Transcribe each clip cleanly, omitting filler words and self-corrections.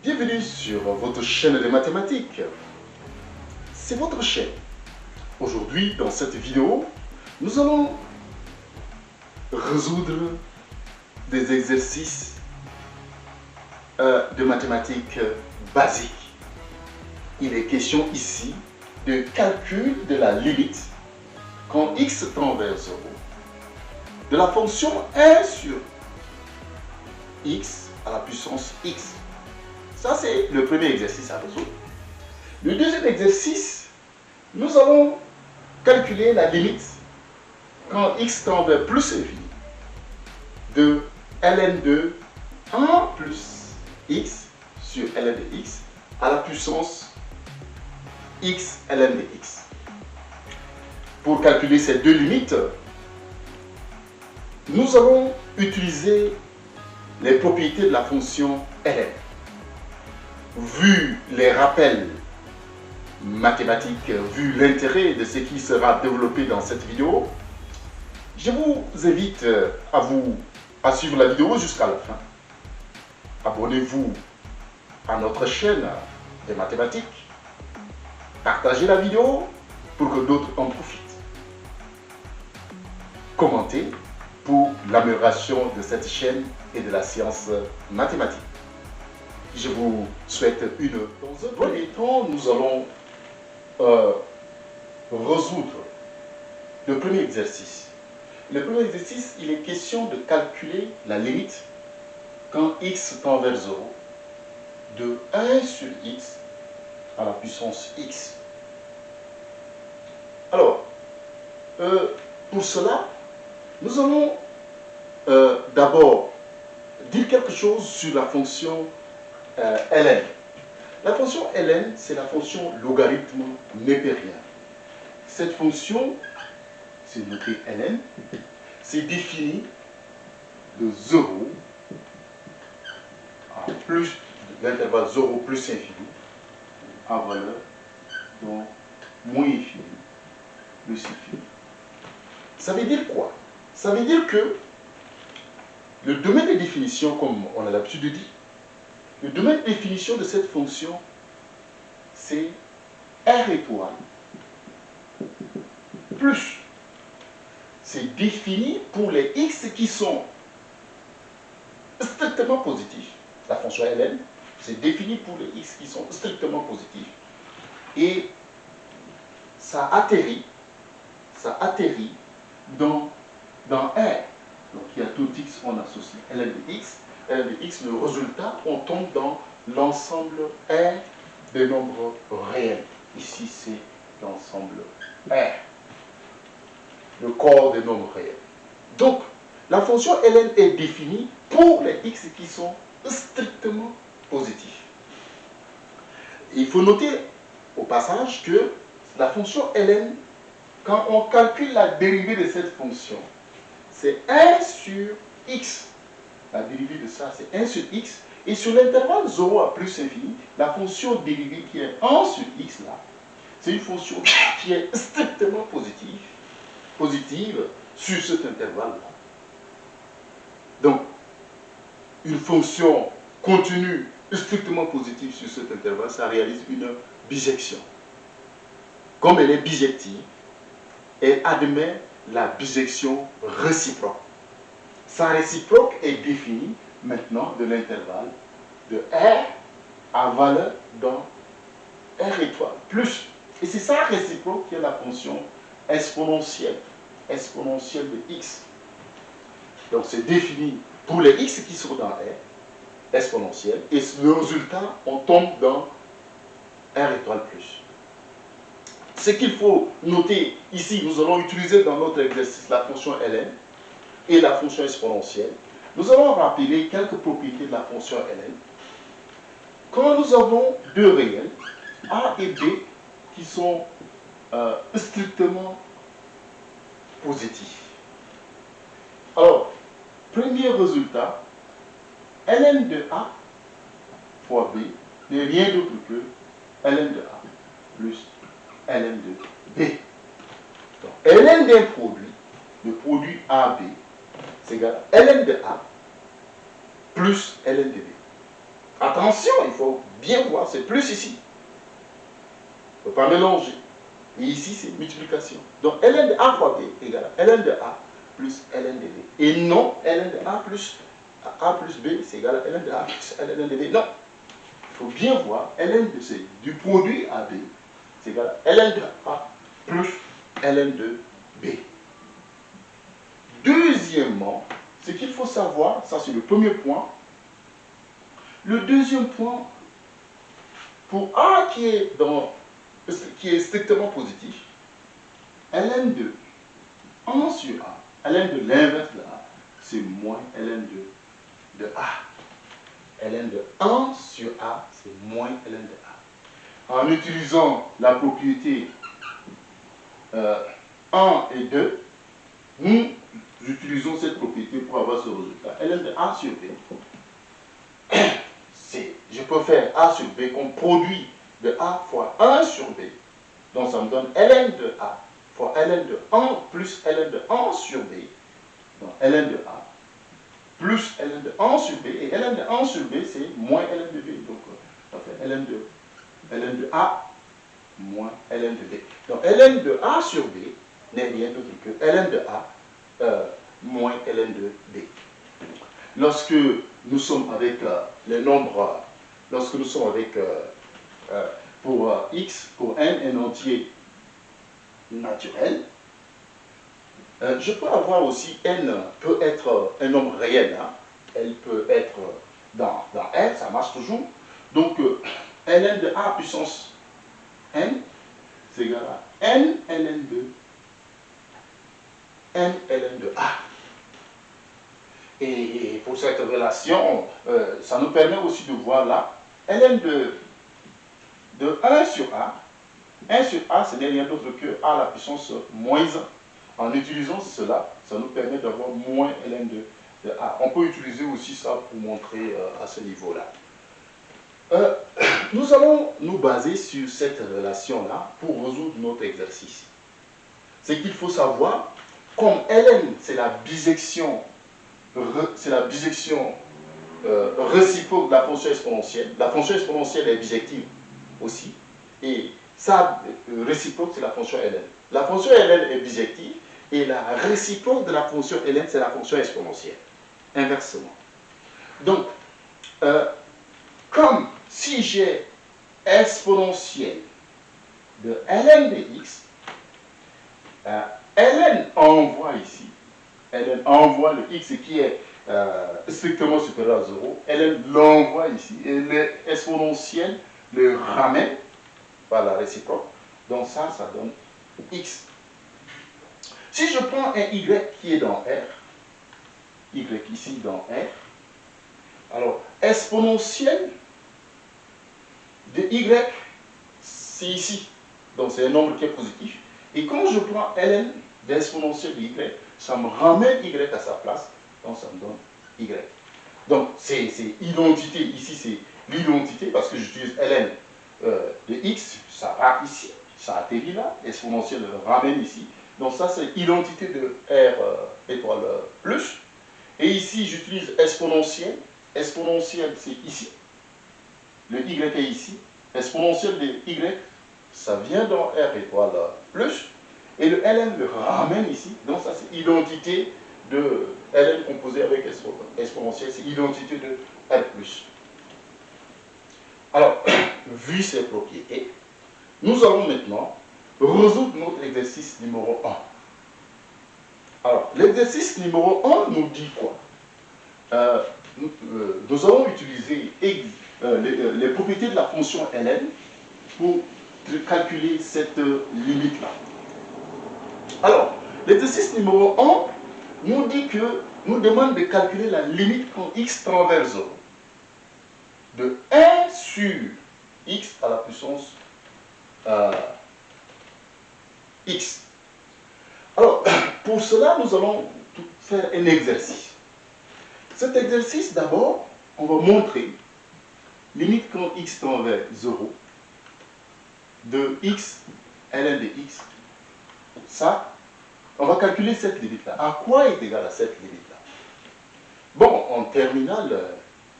Bienvenue sur votre chaîne de mathématiques. C'est votre chaîne. Aujourd'hui, dans cette vidéo, nous allons résoudre des exercices de mathématiques basiques. Il est question ici de calcul de la limite quand x tend vers 0 de la fonction 1 sur x à la puissance x. Ça, c'est le premier exercice à résoudre. Le deuxième exercice, nous allons calculer la limite quand x tend vers plus infini de ln de 1 plus x sur ln de x à la puissance x ln de x. Pour calculer ces deux limites, nous allons utiliser les propriétés de la fonction ln. Vu les rappels mathématiques, vu l'intérêt de ce qui sera développé dans cette vidéo, je vous invite à suivre la vidéo jusqu'à la fin. Abonnez-vous à notre chaîne des mathématiques. Partagez la vidéo pour que d'autres en profitent. Commentez pour l'amélioration de cette chaîne et de la science mathématique. Je vous souhaite une... Dans un premier temps, nous allons résoudre le premier exercice. Le premier exercice, il est question de calculer la limite quand x tend vers 0 de 1 sur x à la puissance x. Alors, pour cela, nous allons d'abord dire quelque chose sur la fonction ln. La fonction ln, c'est la fonction logarithme népérien. Cette fonction, c'est noté ln, c'est défini de 0 à plus de l'intervalle 0 plus infini à valeur donc moins infini plus infini. Ça veut dire quoi? Ça veut dire que le domaine de définition, comme on a l'habitude de dire, le domaine de définition de cette fonction, c'est R étoile plus. C'est défini pour les x qui sont strictement positifs. La fonction ln, c'est défini pour les x qui sont strictement positifs. Et ça atterrit dans R. Donc il y a tout x, on associe ln de x. ln de x, le résultat, on tombe dans l'ensemble R des nombres réels. Ici, c'est l'ensemble R, le corps des nombres réels. Donc, la fonction ln est définie pour les x qui sont strictement positifs. Il faut noter au passage que la fonction ln, quand on calcule la dérivée de cette fonction, c'est 1 sur x. La dérivée de ça, c'est 1 sur x. Et sur l'intervalle 0 à plus infini, la fonction dérivée qui est 1 sur x, là, c'est une fonction qui est strictement positive sur cet intervalle-là. Donc, une fonction continue strictement positive sur cet intervalle, ça réalise une bijection. Comme elle est bijective, elle admet la bijection réciproque. Sa réciproque est définie maintenant de l'intervalle de R à valeur dans R étoile plus. Et c'est sa réciproque qui est la fonction exponentielle de x. Donc c'est défini pour les x qui sont dans R, exponentielle, et le résultat, on tombe dans R étoile plus. Ce qu'il faut noter ici, nous allons utiliser dans notre exercice la fonction ln et la fonction exponentielle. Nous allons rappeler quelques propriétés de la fonction ln. Quand nous avons deux réels, a et b, qui sont strictement positifs. Alors, premier résultat, ln de a fois b n'est rien d'autre que ln de a plus ln de b. Donc, ln d'un produit, le produit AB, c'est égal à ln de A plus ln de B. Attention, il faut bien voir, c'est plus ici. Il ne faut pas mélanger. Et ici, c'est multiplication. Donc, ln de A fois B égale ln de A plus ln de B. Et non, ln de A plus B, c'est égal à ln de A plus ln de B. Non. Il faut bien voir, ln de C du produit AB, c'est égal à ln de A plus ln de B. Deuxièmement, ce qu'il faut savoir, ça c'est le premier point. Le deuxième point, pour A qui est strictement positif, ln de 1 sur A, ln de l'inverse de A, c'est moins ln de A. ln de 1 sur A, c'est moins ln de A. En utilisant la propriété 1 et 2, nous utilisons cette propriété pour avoir ce résultat. ln de A sur B, je peux faire A sur B comme produit de A fois 1 sur B. Donc ça me donne ln de A fois ln de 1 plus ln de 1 sur B. Donc ln de A plus ln de 1 sur B. Et ln de 1 sur B, c'est moins ln de B. Donc ça fait ln de A moins ln de B. Donc ln de A sur B n'est rien d'autre que ln de A moins ln de B. Lorsque nous sommes avec les nombres, lorsque nous sommes avec, pour x, pour n, un entier naturel, je peux avoir aussi n peut être un nombre réel. Hein. Elle peut être dans R, ça marche toujours. Donc, ln de A puissance n, c'est égal à n ln de A. Et pour cette relation, ça nous permet aussi de voir là, ln de 1 sur A. 1 sur A, ce n'est rien d'autre que A à la puissance moins 1. En utilisant cela, ça nous permet d'avoir moins ln de A. On peut utiliser aussi ça pour montrer à ce niveau-là. Nous allons nous baser sur cette relation-là pour résoudre notre exercice. C'est qu'il faut savoir, comme ln, c'est la bisection réciproque de la fonction exponentielle. La fonction exponentielle est bijective aussi. Et sa réciproque, c'est la fonction ln. La fonction ln est bijective et la réciproque de la fonction ln, c'est la fonction exponentielle. Inversement. Donc, comme si j'ai exponentielle de ln de x, ln envoie ici, ln envoie le x qui est strictement supérieur à 0, ln l'envoie ici, et l'exponentielle le ramène par la réciproque. Donc ça donne x. Si je prends un y qui est dans R, y ici dans R, alors exponentielle de y, c'est ici. Donc c'est un nombre qui est positif. Et quand je prends ln d'exponentielle de y, ça me ramène y à sa place. Donc ça me donne y. Donc c'est identité, ici c'est l'identité parce que j'utilise ln de x, ça part ici, ça atterrit là, exponentielle le ramène ici. Donc ça c'est identité de R étoile plus. Et ici j'utilise exponentielle, exponentielle c'est ici, le y est ici, exponentielle de y, ça vient dans R étoile plus, et le ln le ramène ici, donc ça c'est identité de ln composé avec exponentielle, c'est identité de R plus. Alors, vu ces propriétés, nous allons maintenant résoudre notre exercice numéro 1. Alors, l'exercice numéro 1 nous dit quoi? Nous allons utiliser les propriétés de la fonction ln pour calculer cette limite-là. Alors, l'exercice numéro 1 nous demande de calculer la limite quand x tend vers 0 de 1 sur x à la puissance x. Alors, pour cela, nous allons faire un exercice. Cet exercice, d'abord, on va montrer limite quand x tend vers 0 de x, ln de x. Ça, on va calculer cette limite-là. À quoi est égal à cette limite-là? Bon, en terminale,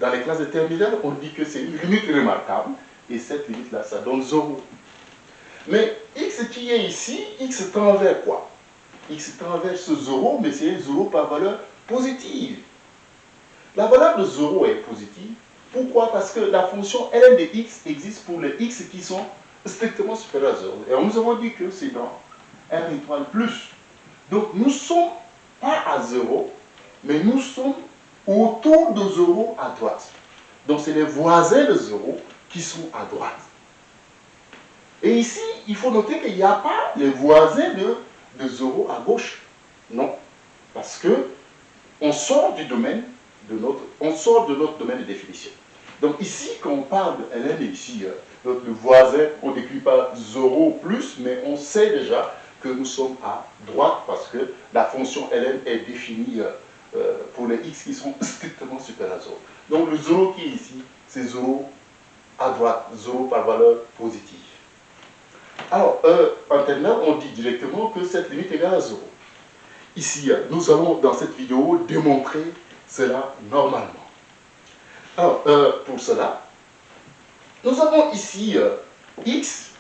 dans les classes de terminale, on dit que c'est une limite remarquable, et cette limite-là, ça donne 0. Mais x qui est ici, x tend vers quoi? X tend vers ce 0, mais c'est un 0 par valeur positive. La valeur de 0 est positive. Pourquoi? Parce que la fonction ln de x existe pour les x qui sont strictement supérieurs à 0. Et nous avons dit que c'est dans R étoile plus. Donc nous ne sommes pas à 0, mais nous sommes autour de 0 à droite. Donc c'est les voisins de 0 qui sont à droite. Et ici, il faut noter qu'il n'y a pas les voisins de 0 à gauche. Non. Parce que on sort du domaine de notre domaine de définition. Donc ici, quand on parle de ln, ici, notre voisin, on n'écrit pas 0 plus, mais on sait déjà que nous sommes à droite parce que la fonction ln est définie pour les x qui sont strictement supérieurs à 0. Donc le 0 qui est ici, c'est 0 à droite, 0 par valeur positive. Alors, en terminale, on dit directement que cette limite est égale à 0. Ici, nous allons dans cette vidéo démontrer cela normalement. Alors, pour cela, nous avons ici x.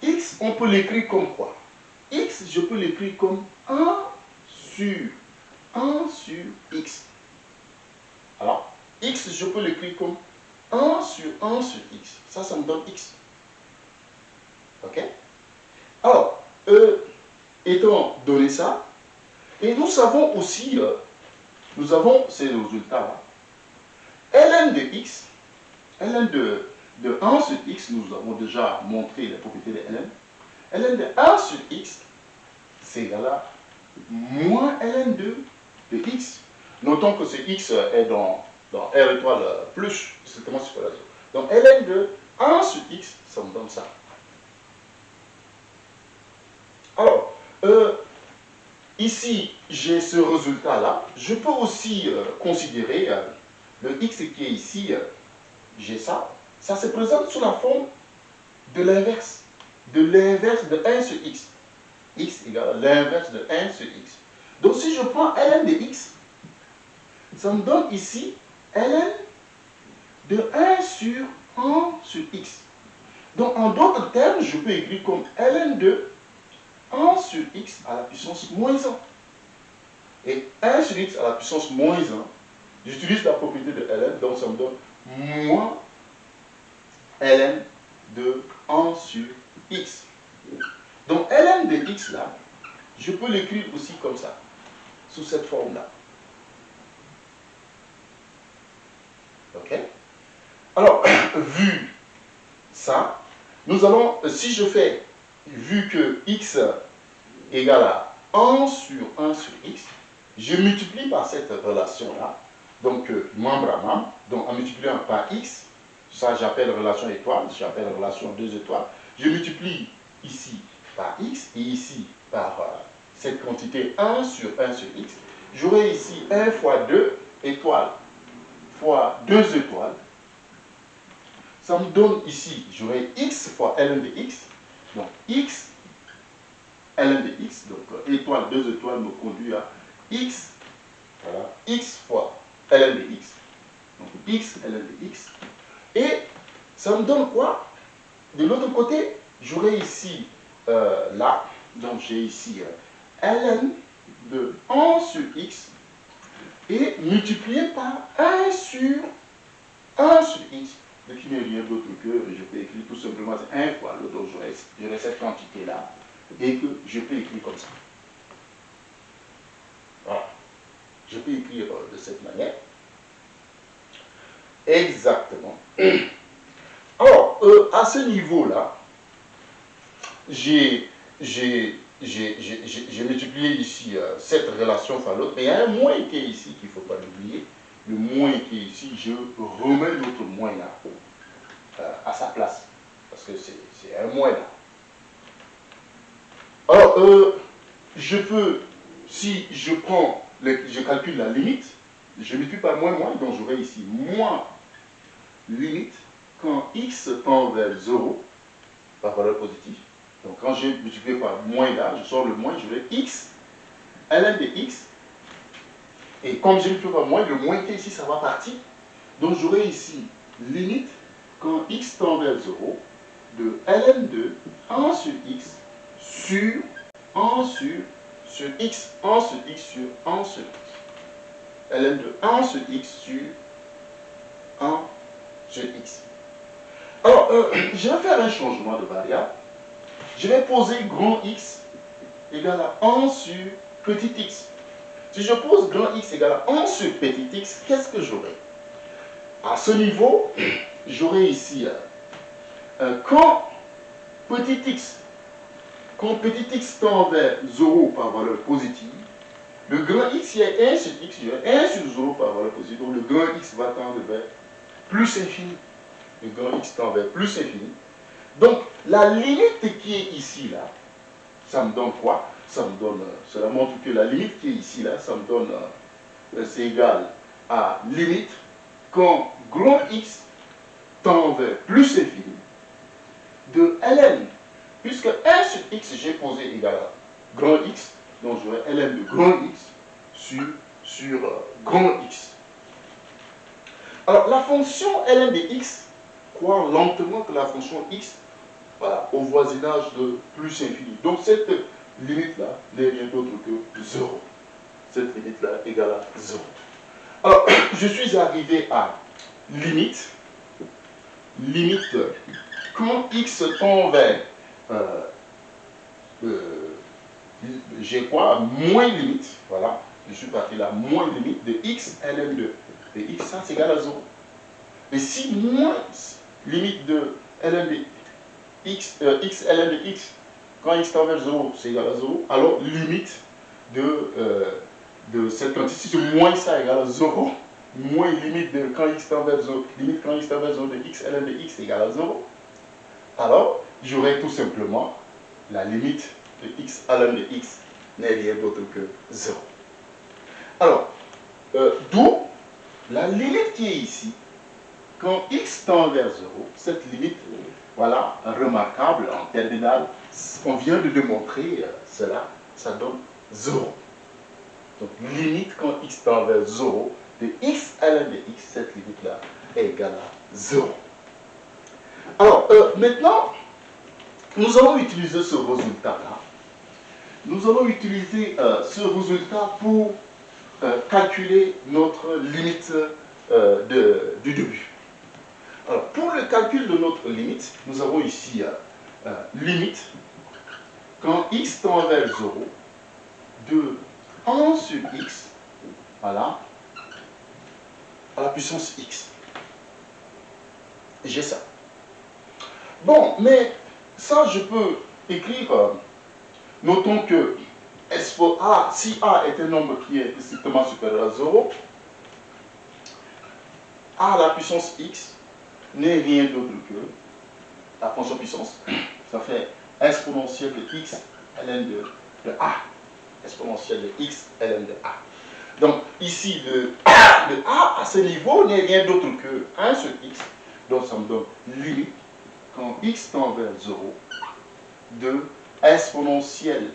X, on peut l'écrire comme quoi? X, je peux l'écrire comme 1 sur x. Alors, x, je peux l'écrire comme 1 sur x. Ça me donne x. Ok? Alors, étant donné ça, et nous savons aussi, nous avons ces résultats-là. ln de x, ln de 1 sur x, nous avons déjà montré les propriétés de ln. ln de 1 sur x, c'est égal à moins ln de x. Notons que ce x est dans R étoile plus, strictement supérieur à 0. Donc ln de 1 sur x, ça me donne ça. Alors, ici, j'ai ce résultat-là. Je peux aussi considérer le x qui est ici, j'ai ça. Ça se présente sous la forme de l'inverse. De l'inverse de 1 sur x. X égale à l'inverse de 1 sur x. Donc, si je prends ln de x, ça me donne ici ln de 1 sur x. Donc, en d'autres termes, je peux écrire comme ln de 1 sur x à la puissance moins 1. Et 1 sur x à la puissance moins 1, j'utilise la propriété de ln, donc ça me donne moins ln de 1 sur x. Donc ln de x là, je peux l'écrire aussi comme ça, sous cette forme-là. Ok? Alors, vu ça, nous allons, si je fais, vu que x égale à 1 sur x, je multiplie par cette relation-là, donc membre à membre, donc en multipliant par x, ça j'appelle relation étoile, j'appelle relation 2 étoiles, je multiplie ici par x et ici par cette quantité 1 sur x, j'aurai ici 1 fois 2 étoiles fois 2 étoiles, ça me donne ici, j'aurai x fois ln de x, donc x ln de x, donc étoile 2 étoiles me conduit à x, voilà, x fois ln de x, donc x ln de x, et ça me donne quoi? De l'autre côté, j'aurai ici, là, donc j'ai ici ln de 1 sur x, et multiplié par 1 sur x, ce qui n'est rien d'autre que, je peux écrire tout simplement 1 fois l'autre, donc j'aurai cette quantité-là, et que je peux écrire comme ça. Voilà. Je peux écrire de cette manière. Exactement. Alors, à ce niveau-là, j'ai multiplié ici cette relation par l'autre, mais il y a un moins qui est ici qu'il ne faut pas l'oublier. Le moins qui est ici, je remets l'autre moins là à sa place, parce que c'est un moins là. Alors, je peux, si je prends, je calcule la limite, je multiplie par moins, donc j'aurai ici moins limite quand x tend vers 0 par valeur positive. Donc quand j'ai multiplié par moins là, je sors le moins, je vais x, ln de x, et comme j'ai multiplié par moins, le moins qui est ici, ça va partir, Donc j'aurai ici limite quand x tend vers 0 de ln2 1 sur x sur 1 sur x, 1 sur x sur 1 sur x. ln de 1 sur x sur 1 sur x. Alors, je vais faire un changement de variable. Je vais poser grand X égale à 1 sur petit x. Si je pose grand X égale à 1 sur petit x, qu'est-ce que j'aurai? À ce niveau, j'aurai ici quand petit x tend vers 0 par valeur positive, le grand X, il y a 1 sur x, il y a 1 sur 0 par valeur positive, donc le grand X va tendre vers plus infini. Le grand X tend vers plus infini. Donc, la limite qui est ici, là, ça me donne quoi? Ça me donne, cela montre que la limite qui est ici, là, ça me donne, c'est égal à limite quand grand X tend vers plus infini de ln. Puisque 1 sur x, j'ai posé égal à grand X, donc j'aurai ln de grand X sur grand X. Alors, la fonction ln de x croît lentement que la fonction x, voilà, au voisinage de plus infini. Donc, cette limite-là n'est rien d'autre que 0. Cette limite-là égale à 0. Alors, je suis arrivé à limite quand x tend vers, j'ai quoi? Moins limite, voilà, je suis parti là, moins limite de x ln de x, ça c'est égal à 0. Et si moins limite de ln de x, x ln de x, quand x tend vers 0, c'est égal à 0, alors limite de cette quantité, si moins ça égale à 0, moins limite de quand x tend vers 0, limite quand x tend vers 0 de x ln de x égale à 0, alors j'aurai tout simplement la limite de x ln de x n'est rien d'autre que 0. Alors, d'où la limite qui est ici, quand x tend vers 0, cette limite, voilà, remarquable en terminale, on vient de démontrer cela, ça donne 0. Donc, limite quand x tend vers 0, de x ln de x, cette limite-là est égale à 0. Alors, maintenant, nous allons utiliser ce résultat-là. Nous allons utiliser ce résultat pour calculer notre limite du début. Alors, pour le calcul de notre limite, nous avons ici limite quand x tend vers 0 de 1 sur x, voilà, à la puissance x. J'ai ça. Bon, mais ça, je peux écrire, notons que si a est un nombre qui est strictement supérieur à 0, a à la puissance x n'est rien d'autre que la fonction puissance, ça fait exponentielle de x ln de a, exponentielle de x ln de a. Donc ici, le a à ce niveau n'est rien d'autre que 1 sur x, donc ça me donne limite quand x tend vers 0 de exponentielle,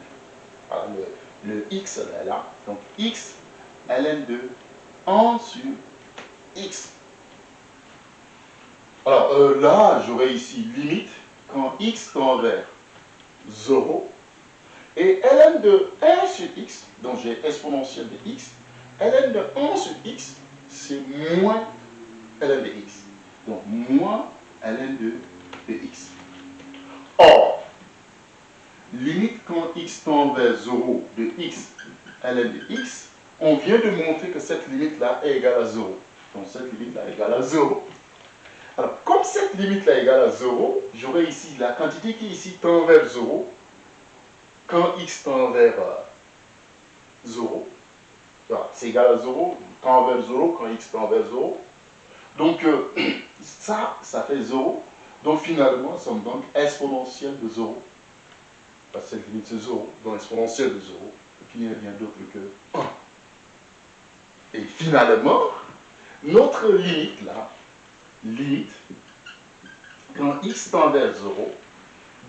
voilà, le x est là, donc x ln de 1 sur x. Alors là, j'aurai ici limite quand x tend vers 0 et ln de 1 sur x, donc j'ai exponentielle de x, ln de 1 sur x, c'est moins ln de x. Donc moins ln de x. Or, limite quand x tend vers 0 de x ln de x, on vient de montrer que cette limite-là est égale à 0. Donc cette limite-là est égale à 0. Alors, comme cette limite-là est égale à 0, j'aurai ici la quantité qui ici tend vers 0, quand x tend vers 0, voilà, c'est égal à 0, tend vers 0, quand x tend vers 0. Donc, ça fait 0. Donc, finalement, ça me donne exponentielle de 0. Parce que cette limite, c'est 0. Donc, exponentielle de 0, qui n'est rien d'autre que 1. Et finalement, notre limite, là, limite, quand x tend vers 0,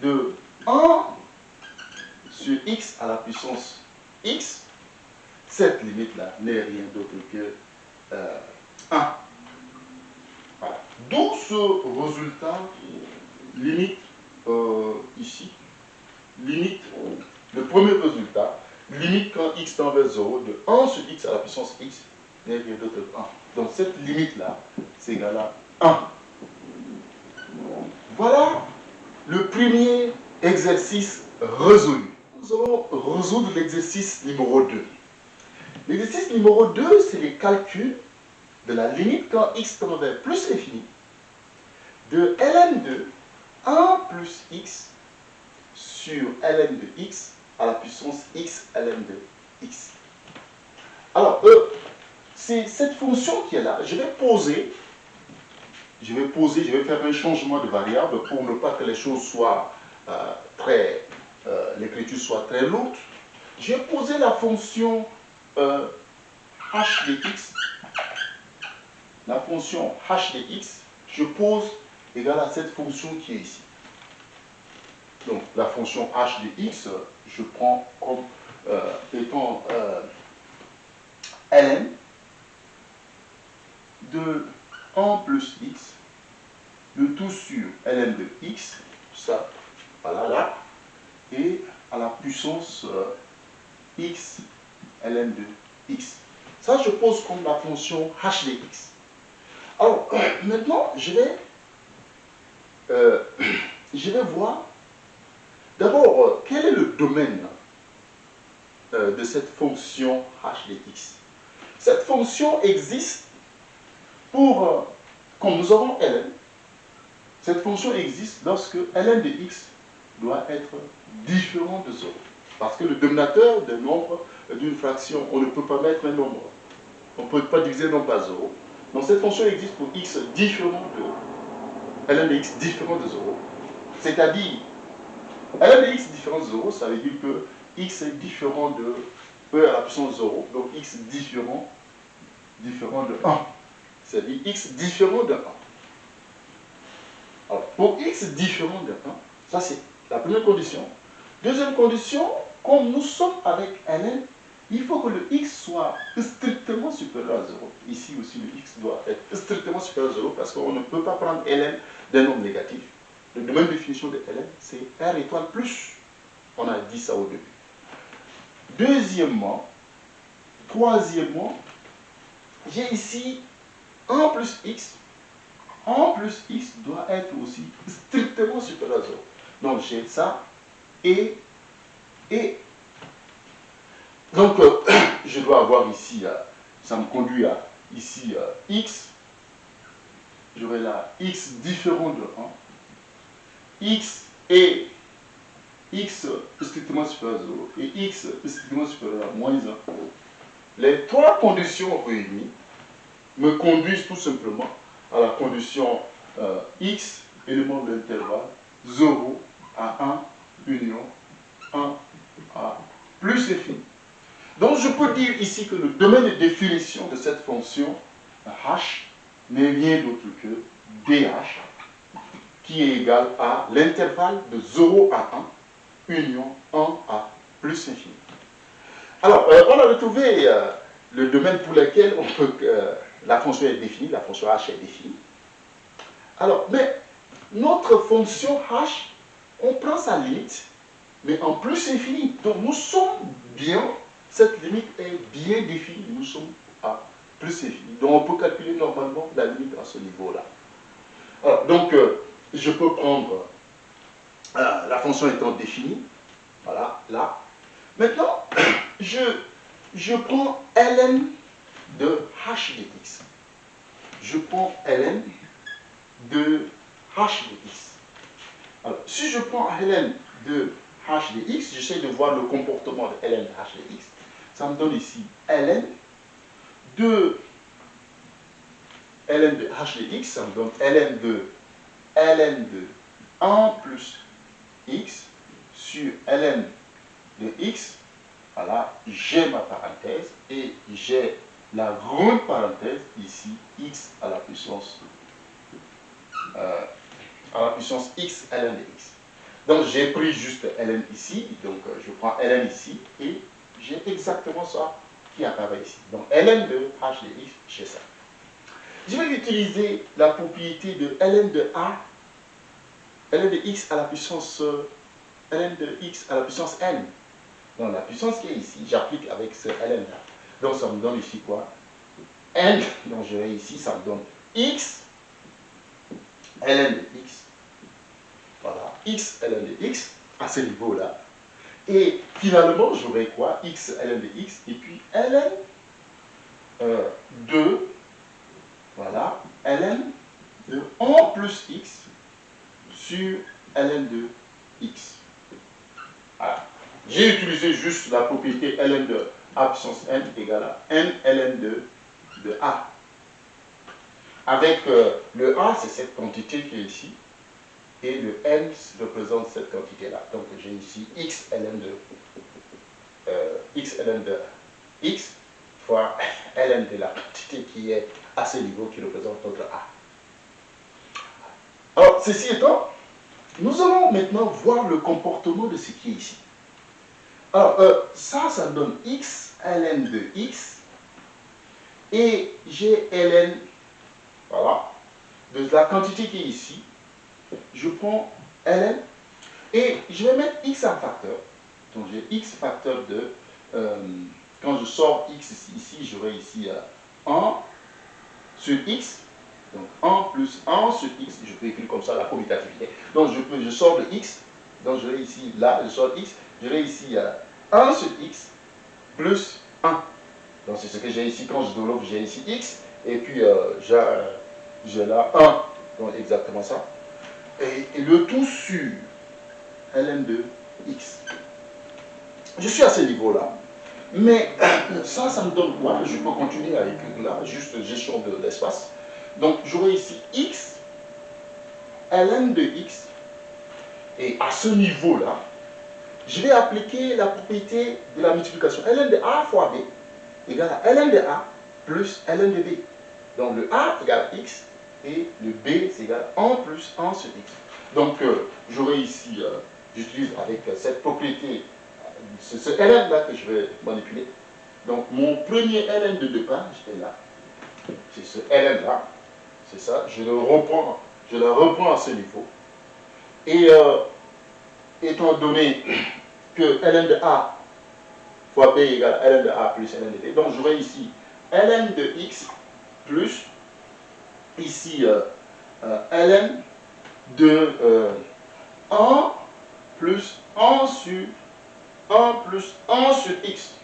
de 1 sur x à la puissance x, cette limite-là n'est rien d'autre que 1. D'où ce résultat limite ici, limite, le premier résultat, limite quand x tend vers 0 de 1 sur x à la puissance x, dérivé de 1. Donc cette limite-là, c'est égal à 1. Voilà le premier exercice résolu. Nous allons résoudre l'exercice numéro 2. L'exercice numéro 2, c'est les calculs de la limite quand x tend vers plus l'infini de ln de 1 plus x sur ln de x à la puissance x ln de x. Alors, c'est cette fonction qui est là. Je vais faire un changement de variable pour ne pas que les choses soient l'écriture soit très lourde. J'ai posé la fonction h de x. La fonction h de x, je pose égale à cette fonction qui est ici. Donc, la fonction h de x, je prends comme étant ln de 1 plus x, le tout sur ln de x, ça, voilà, là, et à la puissance x ln de x. Ça, je pose comme la fonction h de x. Alors, maintenant, je vais voir, d'abord, quel est le domaine de cette fonction h de x. Cette fonction existe pour, comme nous avons ln, cette fonction existe lorsque ln de x doit être différent de 0. Parce que le dénominateur d'un nombre, d'une fraction, on ne peut pas mettre un nombre. On ne peut pas diviser un nombre par 0. Donc cette fonction existe pour x différent de ln de x différent de 0. C'est-à-dire, ln de x différent de 0, ça veut dire que x est différent de e à la puissance 0. Donc x différent de 1. C'est-à-dire x différent de 1. Alors, pour x différent de 1, ça c'est la première condition. Deuxième condition, comme nous sommes avec ln, il faut que le x soit strictement supérieur à 0. Ici aussi, le x doit être strictement supérieur à 0 parce qu'on ne peut pas prendre ln d'un nombre négatif. Le domaine de définition de ln, c'est r étoile plus. On a dit ça au début. Deuxièmement, troisièmement, j'ai ici 1 plus x. 1 plus x doit être aussi strictement supérieur à 0. Donc j'ai ça et. Donc je dois avoir ici, ça me conduit à ici x. J'aurai là x différent de 1. X et x strictement supérieur à 0 et x strictement supérieur à moins 1. Les trois conditions réunies me conduisent tout simplement à la condition x, élément de l'intervalle, 0 à 1, union 1 à plus l'infini. Donc je peux dire ici que le domaine de définition de cette fonction h n'est rien d'autre que dh, qui est égal à l'intervalle de 0 à 1, union 1 à plus infini. Alors, on a retrouvé le domaine pour lequel la fonction est définie, la fonction h est définie. Alors, mais notre fonction h, on prend sa limite, mais en plus infini. Donc nous sommes bien, cette limite est bien définie, nous sommes à plus infini. Donc on peut calculer normalement la limite à ce niveau-là. Alors, donc, je peux prendre la fonction étant définie, voilà, là. Maintenant, je prends ln de h de x. Je prends ln de h de x. Alors, si je prends ln de h de x, j'essaie de voir le comportement de ln de h de x. Ça me donne ici ln de h de x, ça me donne ln de 1 plus x sur ln de x. Voilà, j'ai ma parenthèse et j'ai la grande parenthèse ici, x à la puissance x ln de x. Donc j'ai pris juste ln ici, donc je prends ln ici et j'ai exactement ça qui apparaît ici. Donc ln de h de x, j'ai ça. Je vais utiliser la propriété de ln de a, ln de x à la puissance ln de x à la puissance n. Donc la puissance qui est ici, j'applique avec ce ln là. Donc ça me donne ici quoi? N, donc je vais ici, ça me donne x ln de x. Voilà, x ln de x à ce niveau-là. Et finalement, j'aurai quoi? X ln de x et puis ln de, voilà, ln de 1 plus x sur ln de x. Voilà. J'ai utilisé juste la propriété ln de a puissance n égale à n ln de a. Avec le a, c'est cette quantité qui est ici, et le n représente cette quantité-là. Donc j'ai ici x ln de x fois ln de la quantité qui est à ce niveau qui représente notre a. Alors, ceci étant, nous allons maintenant voir le comportement de ce qui est ici. Alors, ça me donne x ln de x, et j'ai ln, voilà, de la quantité qui est ici. Je prends ln, et je vais mettre x en facteur. Donc j'ai x facteur de, quand je sors x ici, j'aurai ici 1 sur x. Donc 1 plus 1 sur x, je peux écrire comme ça la commutativité. Donc je sors de x, donc j'aurai ici, là, je sors x, j'aurai ici 1 sur x plus 1. Donc c'est ce que j'ai ici, quand je développe, j'ai ici x, et puis j'ai là 1. Donc exactement ça. Et le tout sur ln de x. Je suis à ce niveau-là. Mais ça me donne quoi? Je peux continuer à écrire là, juste gestion de l'espace. Donc j'aurai ici x, ln de x, et à ce niveau-là, je vais appliquer la propriété de la multiplication. Ln de a fois b égale à ln de a plus ln de b. Donc le a égale x, et le b c'est égal à 1 plus 1 sur x. Donc j'aurai ici, j'utilise avec cette propriété, c'est ce ln là que je vais manipuler. Donc mon premier ln de départ, est là. C'est ce ln là. C'est ça. Je la reprends à ce niveau. Et étant donné que ln de a fois b égale à ln de a plus ln de b, donc j'aurai ici ln de x plus ici ln de 1 plus 1 sur 1 plus 1 sur x.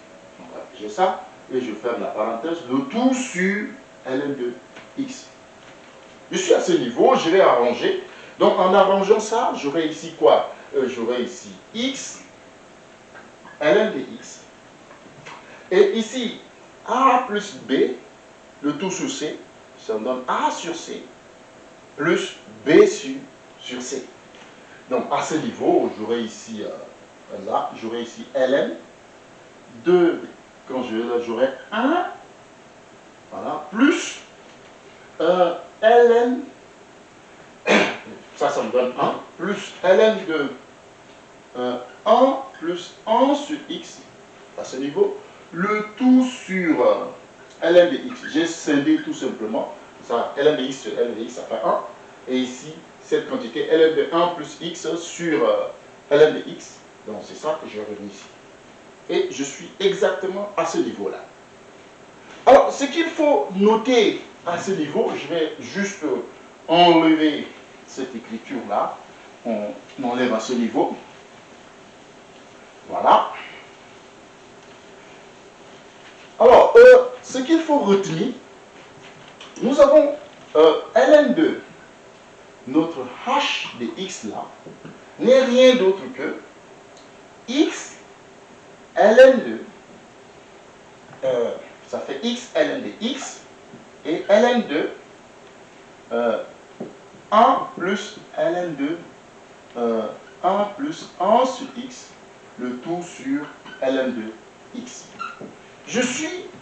J'ai ça, et je ferme la parenthèse, le tout sur ln de x. Je suis à ce niveau, je vais arranger. Donc en arrangeant ça, j'aurai ici quoi? J'aurai ici x, ln de x. Et ici, a plus b, le tout sur c, ça me donne a sur c, plus b sur c. Donc à ce niveau, j'aurai ici, là, j'aurai ici ln, 2, quand j'aurai 1, voilà, plus ln, ça me donne 1, plus ln de 1 plus 1 sur x, à ce niveau, le tout sur ln de x. J'ai scindé tout simplement, ça, ln de x sur ln de x, ça fait 1, et ici, cette quantité, ln de 1 plus x sur ln de x, donc c'est ça que je vais revenir ici. Et je suis exactement à ce niveau-là. Alors, ce qu'il faut noter à ce niveau, je vais juste enlever cette écriture-là. On enlève à ce niveau. Voilà. Alors, ce qu'il faut retenir, nous avons ln de notre h de x là, n'est rien d'autre que x ln de, ça fait x ln de x, et ln de 1 plus ln de 1 plus 1 sur x, le tout sur ln de x.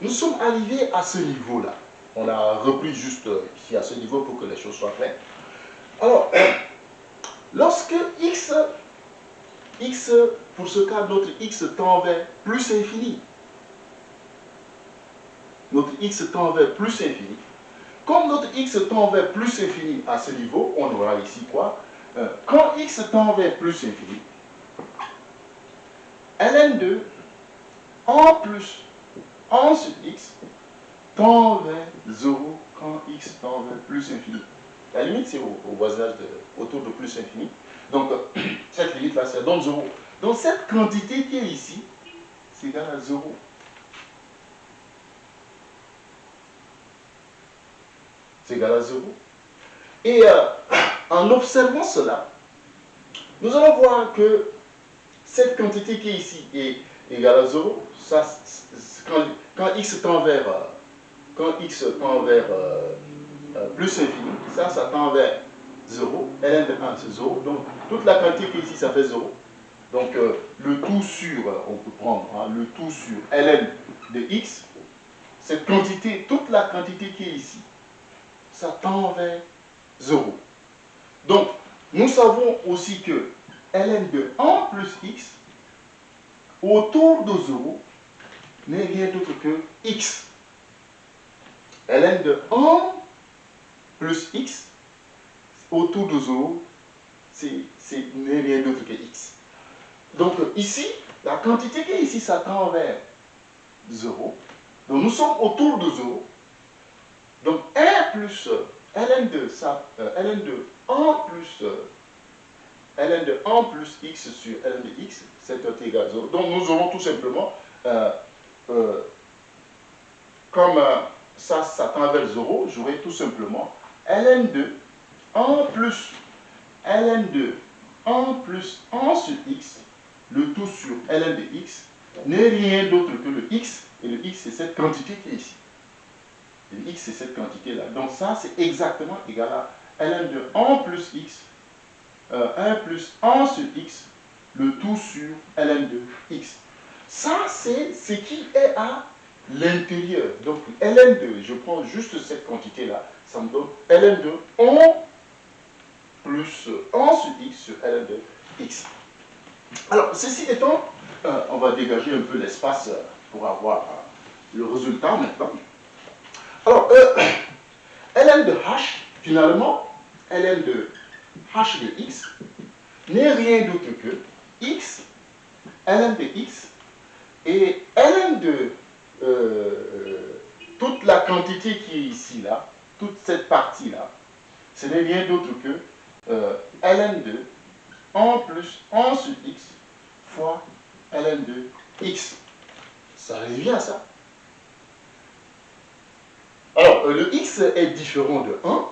Nous sommes arrivés à ce niveau-là. On a repris juste ici à ce niveau pour que les choses soient claires. Alors, lorsque x, pour ce cas, notre x tend vers plus infini. Notre x tend vers plus infini. comme notre x tend vers plus infini à ce niveau, on aura ici quoi? Quand x tend vers plus infini, ln de 1 plus 1 sur x tend vers 0 quand x tend vers plus infini. La limite, c'est au voisinage autour de plus infini. Donc, cette limite-là, ça donne 0. Donc, cette quantité qui est ici, c'est égal à 0. C'est égal à 0. Et en observant cela, nous allons voir que cette quantité qui est ici est égale à 0. Ça, quand x tend vers, plus infini, ça tend vers 0. ln de 1, c'est 0. Donc, toute la quantité qui est ici, ça fait 0. Donc, le tout sur, on peut prendre le tout sur ln de x, cette quantité, toute la quantité qui est ici, ça tend vers 0. Donc, nous savons aussi que ln de 1 plus x autour de 0 n'est rien d'autre que x. ln de 1 plus x autour de 0, n'est rien d'autre que x. Donc ici, la quantité qui est ici, ça tend vers 0. Donc nous sommes autour de 0. Donc 1 plus ln de 1 plus ln de 1 plus x sur ln de x, c'est égal à 0. Donc nous aurons tout simplement, comme ça tend vers 0, j'aurai tout simplement ln de 1 plus ln de 1 plus 1 sur x, le tout sur ln de x, n'est rien d'autre que le x, et le x c'est cette quantité qui est ici. Le x c'est cette quantité-là. Donc ça c'est exactement égal à ln de 1 plus x, 1 plus 1 sur x, le tout sur ln de x. Ça c'est ce qui est à l'intérieur. Donc ln de, je prends juste cette quantité-là, ça me donne ln de 1 plus 1 sur x sur ln de x. Alors, ceci étant, on va dégager un peu l'espace pour avoir le résultat maintenant. Alors, ln de h, finalement, ln de h de x n'est rien d'autre que x, ln de x, et ln de toute la quantité qui est ici, là, toute cette partie-là, ce n'est rien d'autre que ln de 1 plus 1 sur x fois ln de x. Ça revient à ça. Alors, le x est différent de 1.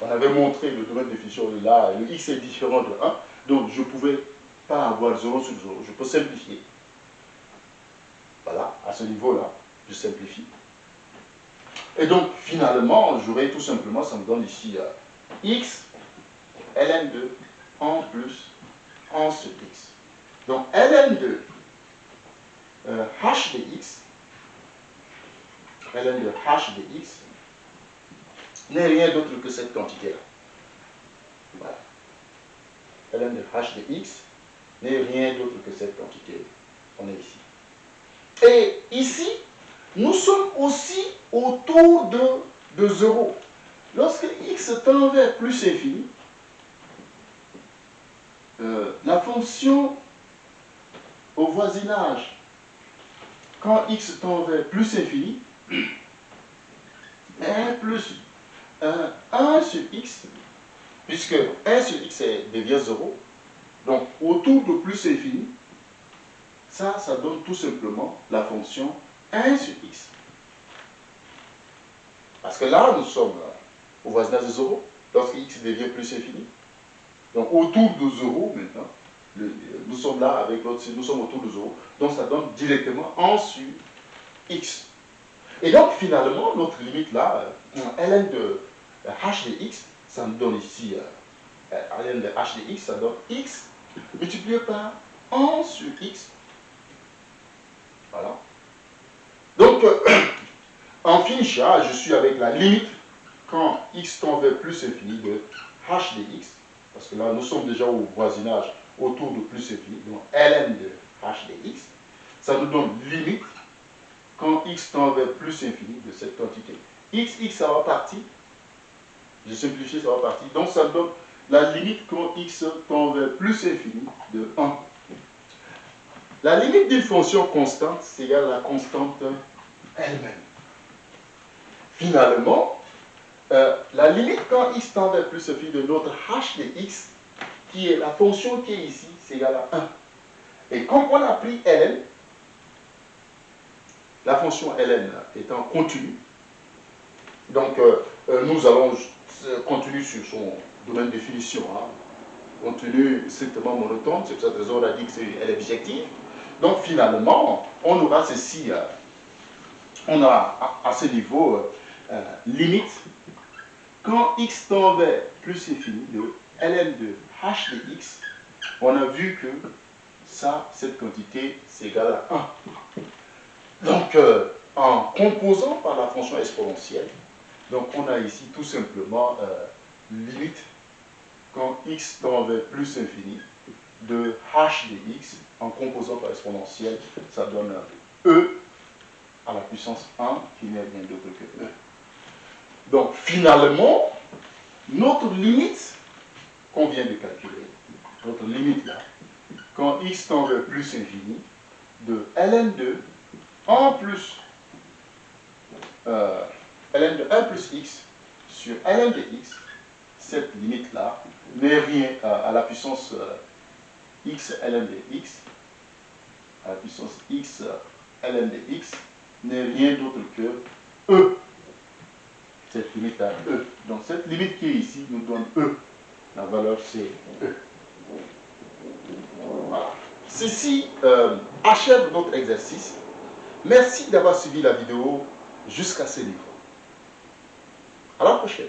On avait montré le domaine de définition de là, le x est différent de 1. Donc, je ne pouvais pas avoir 0 sur 0. Je peux simplifier. Voilà, à ce niveau-là, je simplifie. Et donc, finalement, j'aurai tout simplement, ça me donne ici x ln de 1 plus 1 sur x. Donc, ln de h de x, ln de h de x, n'est rien d'autre que cette quantité-là. Voilà. ln de h de x n'est rien d'autre que cette quantité. On est ici. Et ici, nous sommes aussi autour de 0. Lorsque x tend vers plus infini, la fonction au voisinage, quand x tend vers plus infini, 1 plus 1 sur x, puisque 1 sur x devient 0, donc autour de plus infini, ça donne tout simplement la fonction 1 sur x. Parce que là, nous sommes au voisinage de 0, lorsque x devient plus infini. Donc autour de 0 maintenant, nous sommes là avec l'autre, nous sommes autour de 0, donc ça donne directement 1 sur x. Et donc finalement, notre limite là, ln de h de x, ça nous donne ici, ln de h de x, ça donne x multiplié par 1 sur x. Voilà. Donc, en finition, je suis avec la limite quand x tend vers plus infini de h de x, parce que là, nous sommes déjà au voisinage autour de plus infini, donc ln de h de x, ça nous donne limite quand x tend vers plus infini de cette quantité. X, ça va partir, Je simplifie, ça va partir. Donc ça donne la limite quand x tend vers plus infini de 1. La limite d'une fonction constante, c'est égal à la constante elle-même. Finalement, la limite quand x tend vers plus infini de notre h de x, qui est la fonction qui est ici, c'est égal à 1. Et comme on a pris ln, la fonction ln étant continue, donc nous allons continuer sur son domaine de définition. Continue strictement monotone, c'est pour cette raison on a dit qu'elle est bijective. Donc finalement, on aura ceci, on a à ce niveau limite, quand x tend vers plus infini de ln de h de x, on a vu que ça, cette quantité, c'est égal à 1. Donc, en composant par la fonction exponentielle, donc on a ici tout simplement limite quand x tend vers plus infini de h de x, en composant par exponentielle, ça donne e à la puissance 1 qui n'est rien d'autre que e. Donc finalement, notre limite qu'on vient de calculer, notre limite là, quand x tend vers plus infini, de ln2 en plus ln de 1 plus x sur ln de x, cette limite là n'est rien à la puissance x ln de x, à la puissance x ln de x, n'est rien d'autre que e. Cette limite à e. Donc cette limite qui est ici nous donne e. La valeur c'est e. Voilà. Ceci achève notre exercice. Merci d'avoir suivi la vidéo jusqu'à ce niveau. À la prochaine.